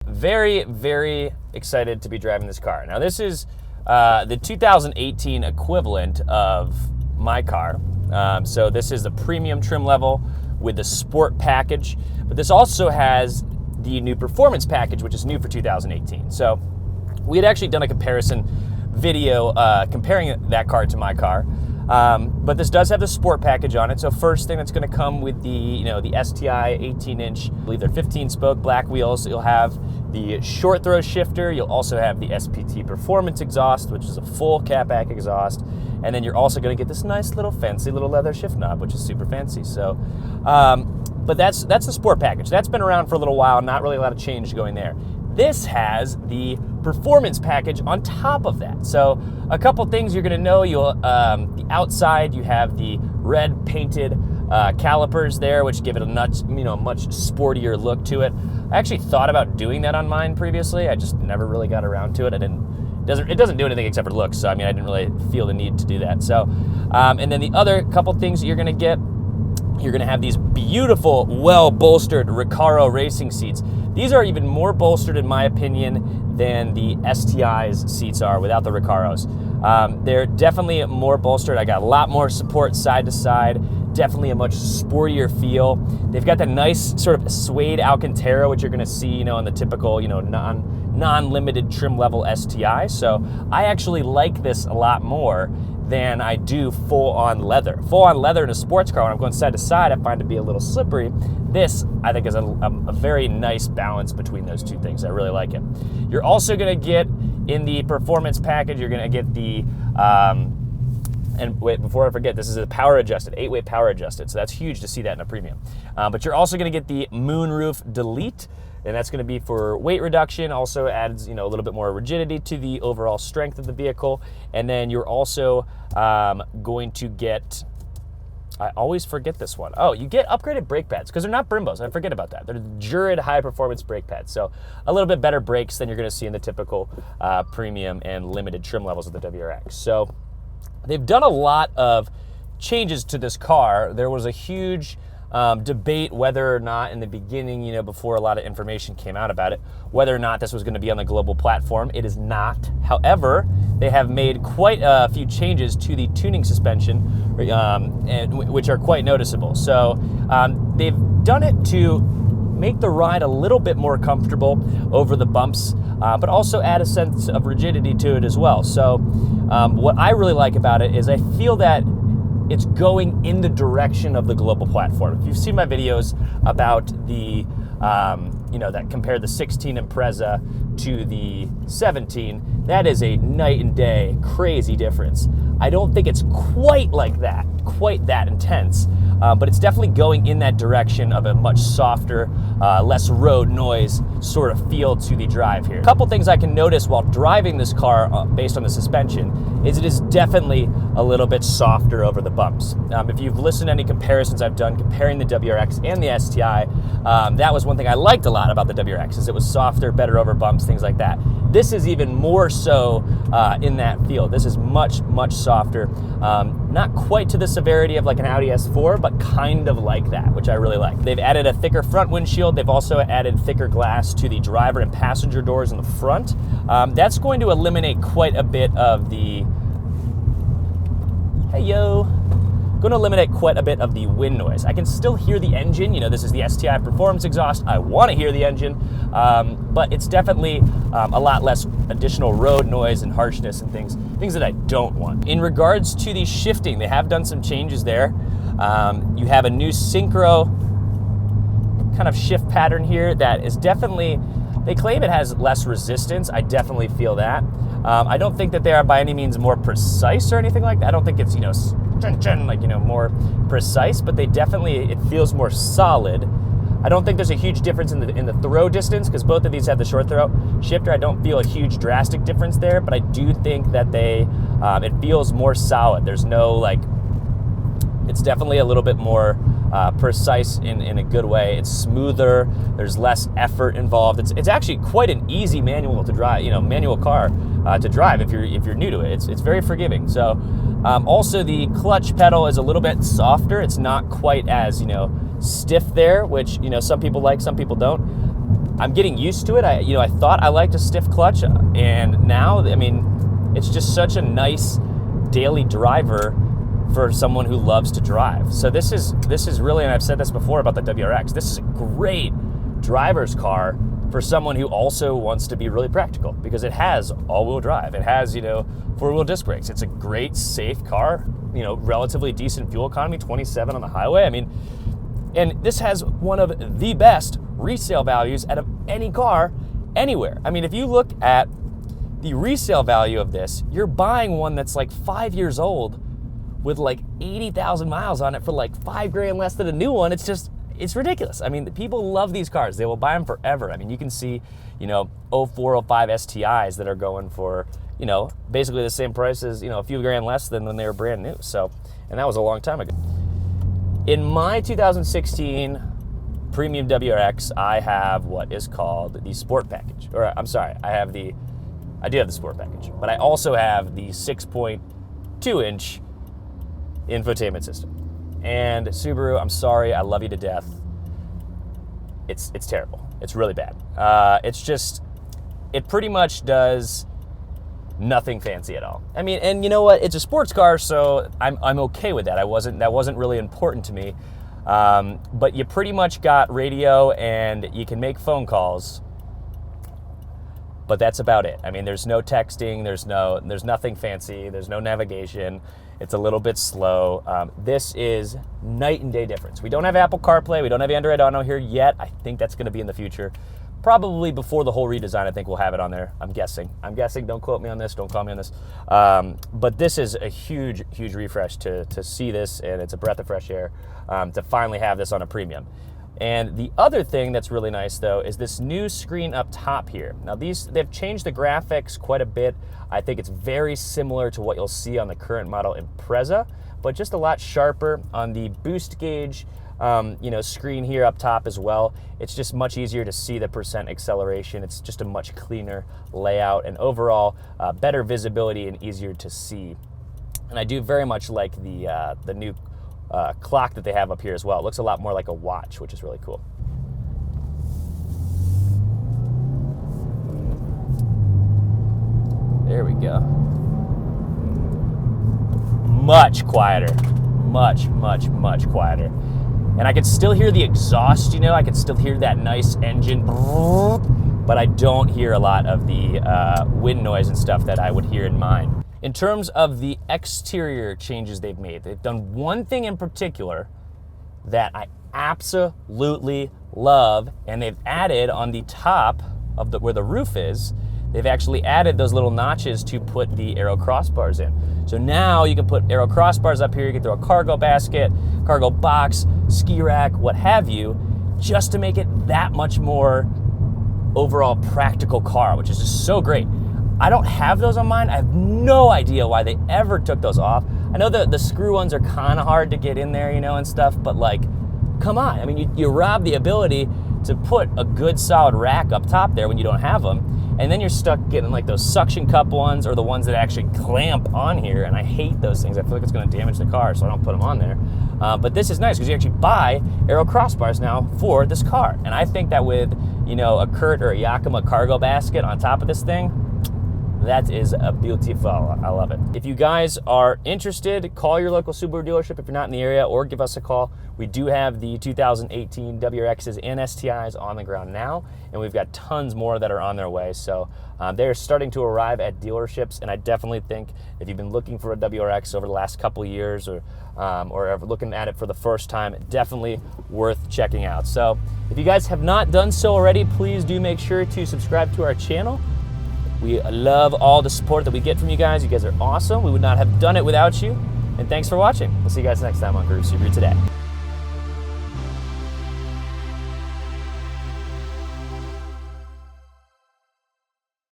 very, very excited to be driving this car. Now, this is the 2018 equivalent of my car. So this is the premium trim level with the sport package, but this also has the new performance package, which is new for 2018. So we had actually done a comparison video comparing that car to my car. But this does have the sport package on it. So first thing that's going to come with the the STI 18-inch, I believe they're 15-spoke black wheels. You'll have the short throw shifter. You'll also have the SPT performance exhaust, which is a full catback exhaust. And then you're also going to get this nice little fancy little leather shift knob, which is super fancy. So, but that's the sport package. That's been around for a little while. Not really a lot of change going there. This has the performance package on top of that. So a couple things you're going to know. You'll the outside you have the red painted calipers there, which give it a much sportier look to it. I actually thought about doing that on mine previously. I just never really got around to it. It doesn't do anything except for looks. So I mean, I didn't really feel the need to do that. So and then the other couple things that you're going to get. You're going to have these beautiful, well-bolstered Recaro Racing Seats. These are even more bolstered, in my opinion, than the STI's seats are without the Recaros. They're definitely more bolstered. I got a lot more support side to side. Definitely a much sportier feel. They've got that nice sort of suede Alcantara, which you're going to see, on the typical, non-limited trim level STI. So I actually like this a lot more than I do full-on leather. Full-on leather in a sports car, when I'm going side to side, I find to be a little slippery. This, I think, is a very nice balance between those two things. I really like it. You're also gonna get, in the performance package, you're gonna get the, and wait, before I forget, this is a power adjusted, 8-way power adjusted, so that's huge to see that in a premium. But you're also gonna get the moonroof delete, and that's going to be for weight reduction. Also adds, a little bit more rigidity to the overall strength of the vehicle. And then you're also going to get, I always forget this one. Oh, you get upgraded brake pads, because they're not Brimbos. I forget about that. They're Jurid high performance brake pads. So a little bit better brakes than you're going to see in the typical premium and limited trim levels of the WRX. So they've done a lot of changes to this car. There was a huge debate whether or not in the beginning, before a lot of information came out about it, whether or not this was going to be on the global platform. It is not. However, they have made quite a few changes to the tuning suspension, which are quite noticeable. So they've done it to make the ride a little bit more comfortable over the bumps, but also add a sense of rigidity to it as well. So what I really like about it is I feel that it's going in the direction of the global platform. If you've seen my videos about the, that compare the 16 Impreza to the 17, that is a night and day crazy difference. I don't think it's quite like that, quite that intense, but it's definitely going in that direction of a much softer, less road noise sort of feel to the drive here. A couple things I can notice while driving this car based on the suspension is it is definitely a little bit softer over the bumps. If you've listened to any comparisons I've done comparing the WRX and the STI, that was one thing I liked a lot about the WRX, is it was softer, better over bumps, things like that. This is even more so in that field. This is much, much softer. Not quite to the severity of like an Audi S4, but kind of like that, which I really like. They've added a thicker front windshield. They've also added thicker glass to the driver and passenger doors in the front. That's going to eliminate quite a bit of the, going to eliminate quite a bit of the wind noise. I can still hear the engine. This is the STI performance exhaust. I want to hear the engine, but it's definitely a lot less additional road noise and harshness and things that I don't want. In regards to the shifting, they have done some changes there. You have a new synchro kind of shift pattern here that is definitely, they claim it has less resistance. I definitely feel that. I don't think that they are by any means more precise or anything like that. I don't think it's, more precise, but it feels more solid. I don't think there's a huge difference in the throw distance, because both of these have the short throw shifter. I don't feel a huge drastic difference there, but I do think that it feels more solid. There's no it's definitely a little bit more precise in a good way. It's smoother. There's less effort involved. It's actually quite an easy manual to drive, manual car to drive if you're new to it. It's very forgiving. So also the clutch pedal is a little bit softer. It's not quite as stiff there, which some people like, some people don't. I'm getting used to it. I thought I liked a stiff clutch, and now, I mean, it's just such a nice daily driver for someone who loves to drive. So this is really, and I've said this before about the WRX, this is a great driver's car for someone who also wants to be really practical, because it has all-wheel drive. It has, four-wheel disc brakes. It's a great, safe car, relatively decent fuel economy, 27 on the highway. I mean, and this has one of the best resale values out of any car anywhere. I mean, if you look at the resale value of this, you're buying one that's like 5 years old with like 80,000 miles on it for like $5,000 less than a new one. It's ridiculous. I mean, people love these cars. They will buy them forever. I mean, you can see, 04, 05 STIs that are going for, basically the same price as, a few grand less than when they were brand new. So, and that was a long time ago. In my 2016 Premium WRX, I have what is called the Sport Package. Or, I'm sorry, I do have the Sport Package, but I also have the 6.2-inch Infotainment System. And Subaru, I'm sorry, I love you to death. It's terrible. It's really bad. It pretty much does nothing fancy at all. I mean, and you know what? It's a sports car, so I'm okay with that. That wasn't really important to me. But you pretty much got radio and you can make phone calls, but that's about it. I mean, there's no texting, there's nothing fancy, there's no navigation. It's a little bit slow. This is night and day difference. We don't have Apple CarPlay, we don't have Android Auto here yet. I think that's gonna be in the future. Probably before the whole redesign, I think we'll have it on there. I'm guessing, don't quote me on this, don't call me on this. But this is a huge, huge refresh to see this, and it's a breath of fresh air to finally have this on a Premium. And the other thing that's really nice, though, is this new screen up top here. Now, they've changed the graphics quite a bit. I think it's very similar to what you'll see on the current model Impreza, but just a lot sharper on the boost gauge screen here up top as well. It's just much easier to see the percent acceleration. It's just a much cleaner layout, and overall better visibility and easier to see. And I do very much like the new clock that they have up here as well. It looks a lot more like a watch, which is really cool. There we go. Much quieter. Much, much, much quieter. And I can still hear the exhaust, I can still hear that nice engine, but I don't hear a lot of the wind noise and stuff that I would hear in mine. In terms of the exterior changes they've made, they've done one thing in particular that I absolutely love, and they've added on the top of where the roof is, they've actually added those little notches to put the Aero Crossbars in. So now you can put Aero Crossbars up here, you can throw a cargo basket, cargo box, ski rack, what have you, just to make it that much more overall practical car, which is just so great. I don't have those on mine. I have no idea why they ever took those off. I know the screw ones are kind of hard to get in there, and stuff, but like, come on. I mean, you rob the ability to put a good solid rack up top there when you don't have them, and then you're stuck getting like those suction cup ones or the ones that actually clamp on here, and I hate those things. I feel like it's going to damage the car, so I don't put them on there. But this is nice because you actually buy Aero Crossbars now for this car, and I think that with a Kurt or a Yakima cargo basket on top of this thing, that is a beautiful. I love it. If you guys are interested, call your local Subaru dealership if you're not in the area, or give us a call. We do have the 2018 WRXs and STIs on the ground now, and we've got tons more that are on their way. So they're starting to arrive at dealerships, and I definitely think if you've been looking for a WRX over the last couple of years, or looking at it for the first time, definitely worth checking out. So if you guys have not done so already, please do make sure to subscribe to our channel. We love all the support that we get from you guys. You guys are awesome. We would not have done it without you. And thanks for watching. We'll see you guys next time on Groove Subaru Today.